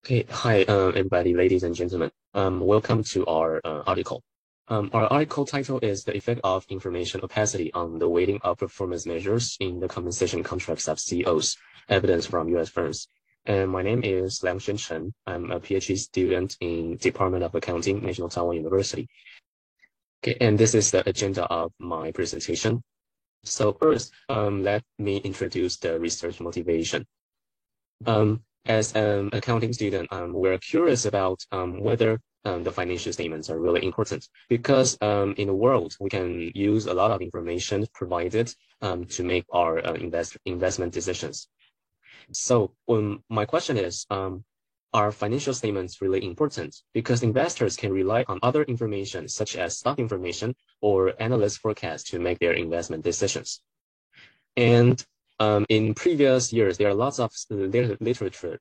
Okay, hi, everybody, ladies and gentlemen. Welcome to our article. Our article title is The Effect of Information Opacity on the Weighting of Performance Measures in the Compensation Contracts of CEOs, Evidence from U.S. Firms. And my name is Liangshen Chen. I'm a PhD student in Department of Accounting, National Taiwan University. Okay, and this is the agenda of my presentation. So first, let me introduce the research motivation. As an accounting student, we're curious about whether the financial statements are really important because in the world, we can use a lot of information provided to make our investment decisions. So my question is, are financial statements really important? Because investors can rely on other information such as stock information or analyst forecasts to make their investment decisions. And in previous years, there are lots of literature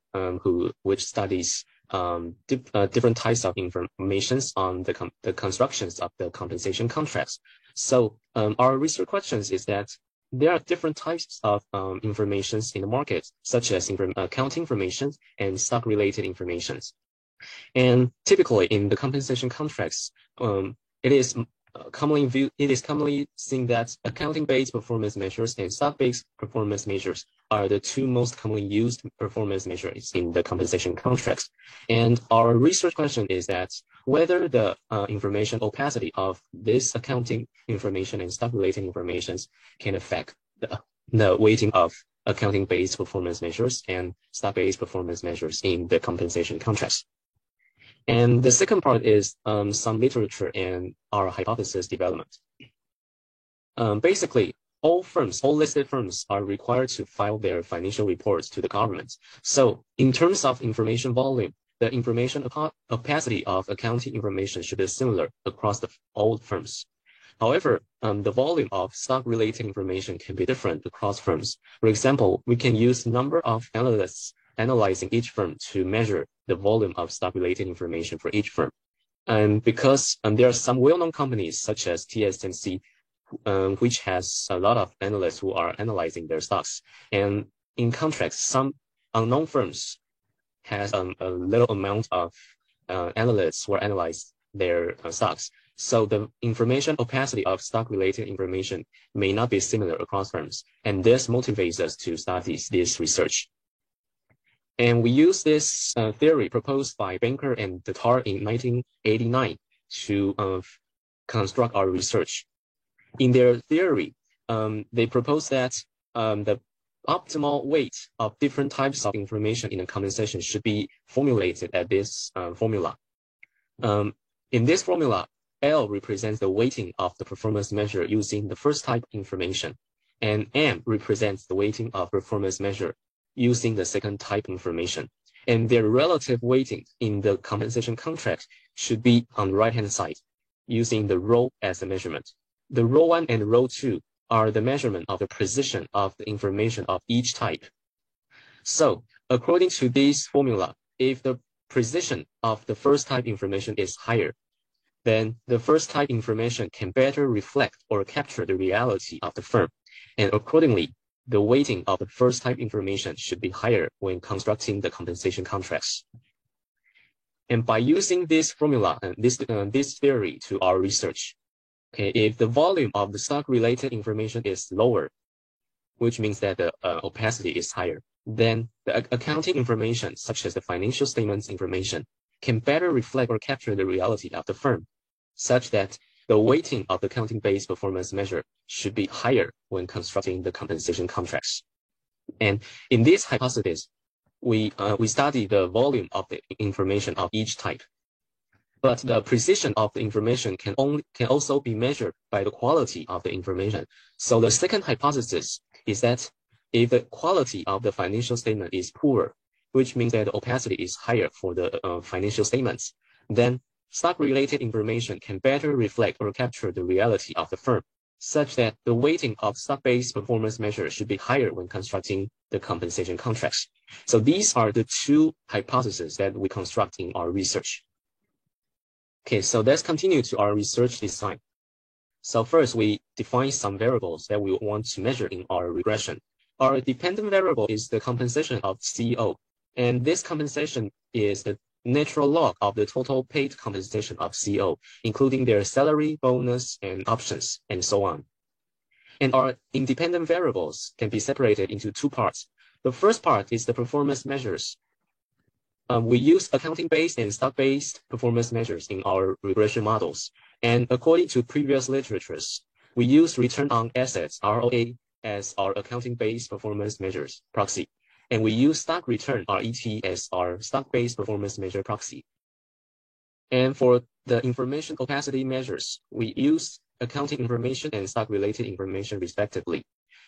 which studies different types of informations on the constructions of the compensation contracts. So our research questions is that there are different types of informations in the market, such as accounting information and stock-related informations. And typically in the compensation contracts, it is commonly seen that accounting-based performance measures and stock-based performance measures are the two most commonly used performance measures in the compensation contracts. And our research question is that whether the information opacity of this accounting information and stock-related informations can affect the weighting of accounting-based performance measures and stock-based performance measures in the compensation contracts. And the second part is some literature and our hypothesis development. Basically, all listed firms are required to file their financial reports to the government. So in terms of information volume, the information opacity of accounting information should be similar across all firms. However, the volume of stock-related information can be different across firms. For example, we can use the number of analysts analyzing each firm to measure the volume of stock-related information for each firm. And because there are some well-known companies such as TSMC, which has a lot of analysts who are analyzing their stocks. And in contrast, some unknown firms has a little amount of analysts who analyze their stocks. So the information opacity of stock-related information may not be similar across firms. And this motivates us to study this research. And we use this theory proposed by Banker and Datar in 1989 to construct our research. In their theory, they propose that the optimal weight of different types of information in a compensation should be formulated at this formula. In this formula, L represents the weighting of the performance measure using the first type information, and M represents the weighting of performance measure using the second type information. And their relative weighting in the compensation contract should be on the right-hand side, using the rho as a measurement. The rho 1 and rho 2 are the measurement of the precision of the information of each type. So, according to this formula, if the precision of the first type information is higher, then the first type information can better reflect or capture the reality of the firm. And accordingly, the weighting of the first type information should be higher when constructing the compensation contracts. And by using this formula and this theory to our research, okay, if the volume of the stock-related information is lower, which means that the opacity is higher, then the accounting information, such as the financial statements information, can better reflect or capture the reality of the firm, such that the weighting of the accounting-based performance measure should be higher when constructing the compensation contracts. And in this hypothesis, we study the volume of the information of each type. But the precision of the information can also be measured by the quality of the information. So the second hypothesis is that if the quality of the financial statement is poor, which means that the opacity is higher for the financial statements, then stock-related information can better reflect or capture the reality of the firm, such that the weighting of stock-based performance measures should be higher when constructing the compensation contracts. So these are the two hypotheses that we construct in our research. Okay, so let's continue to our research design. So first, we define some variables that we want to measure in our regression. Our dependent variable is the compensation of CEO, and this compensation is the natural log of the total paid compensation of CEO, including their salary, bonus, and options, and so on. And our independent variables can be separated into two parts. The first part is the performance measures. We use accounting-based and stock-based performance measures in our regression models. And according to previous literatures, we use return on assets, ROA, as our accounting-based performance measures proxy. And we use stock return, RET, as our stock-based performance measure proxy. And for the information opacity measures, we use accounting information and stock-related information respectively.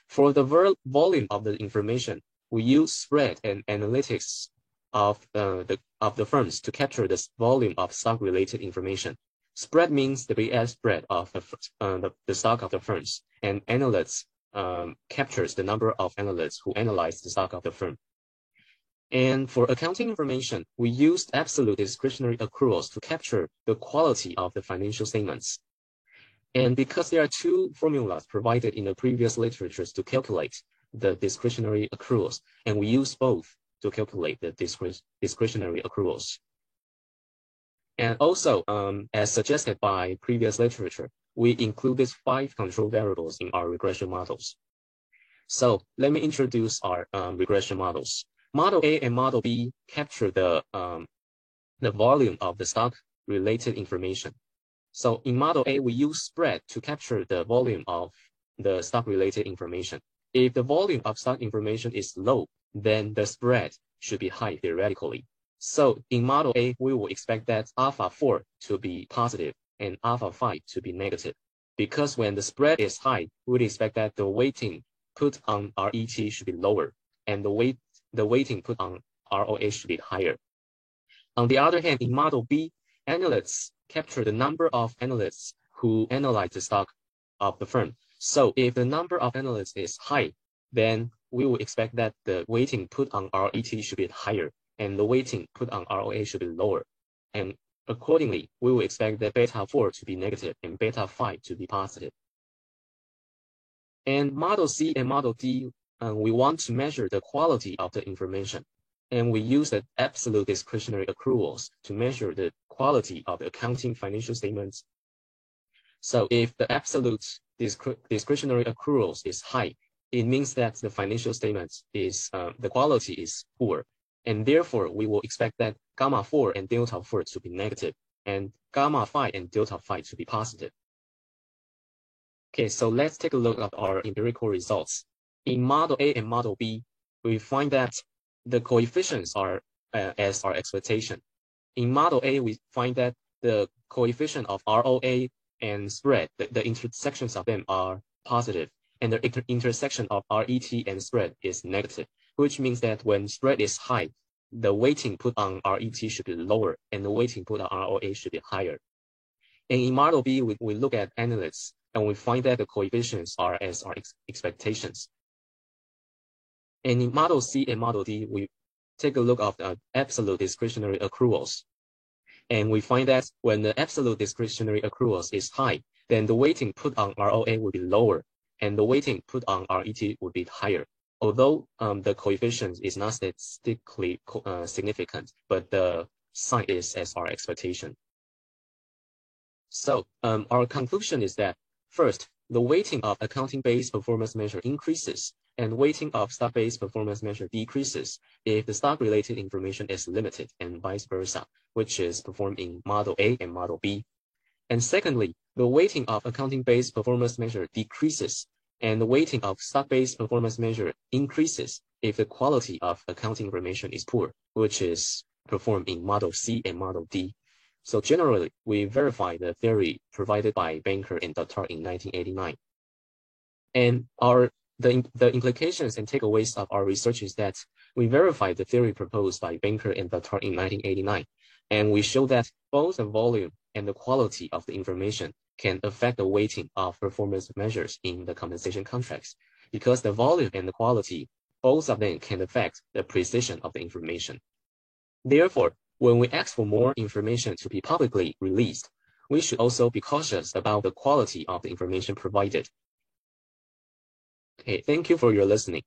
For the volume of the information, we use spread and analytics of the firms to capture the volume of stock-related information. Spread means the bid-ask spread of the stock of the firms, and analysts captures the number of analysts who analyze the stock of the firm. And for accounting information, we used absolute discretionary accruals to capture the quality of the financial statements. And because there are two formulas provided in the previous literatures to calculate the discretionary accruals, and we use both to calculate the discretionary accruals. And also, as suggested by previous literature, we included 5 control variables in our regression models. So let me introduce our regression models. Model A and Model B capture the volume of the stock-related information. So in Model A, we use spread to capture the volume of the stock-related information. If the volume of stock information is low, then the spread should be high theoretically. So in Model A, we will expect that alpha 4 to be positive and alpha 5 to be negative. Because when the spread is high, we would expect that the weighting put on RET should be lower, and the weighting put on ROA should be higher. On the other hand, in Model B, analysts capture the number of analysts who analyze the stock of the firm. So if the number of analysts is high, then we will expect that the weighting put on RET should be higher, and the weighting put on ROA should be lower. And accordingly, we will expect that beta 4 to be negative and beta 5 to be positive. And Model C and Model D, we want to measure the quality of the information. And we use the absolute discretionary accruals to measure the quality of the accounting financial statements. So if the absolute discretionary accruals is high, it means that the financial statements is, the quality is poor. And therefore, we will expect that gamma 4 and delta 4 to be negative, and gamma 5 and delta 5 to be positive. Okay, so let's take a look at our empirical results. In Model A and Model B, we find that the coefficients are as our expectation. In Model A, we find that the coefficient of ROA and spread, the intersections of them are positive, and the intersection of RET and spread is negative, which means that when spread is high, the weighting put on RET should be lower, and the weighting put on ROA should be higher. And in Model B, we look at analysts, and we find that the coefficients are as our expectations. And in Model C and Model D, we take a look at the absolute discretionary accruals. And we find that when the absolute discretionary accruals is high, then the weighting put on ROA will be lower, and the weighting put on RET would be higher. Although the coefficient is not statistically significant, but the sign is as our expectation. So our conclusion is that, first, the weighting of accounting-based performance measure increases, and weighting of stock-based performance measure decreases if the stock-related information is limited, and vice versa, which is performed in Model A and Model B. And secondly, the weighting of accounting-based performance measure decreases, and the weighting of stock-based performance measure increases if the quality of accounting information is poor, which is performed in Model C and Model D. So generally, we verify the theory provided by Banker and Datar in 1989. And the implications and takeaways of our research is that we verify the theory proposed by Banker and Datar in 1989, and we show that both the volume and the quality of the information can affect the weighting of performance measures in the compensation contracts, because the volume and the quality, both of them can affect the precision of the information. Therefore, when we ask for more information to be publicly released, we should also be cautious about the quality of the information provided. Okay, thank you for your listening.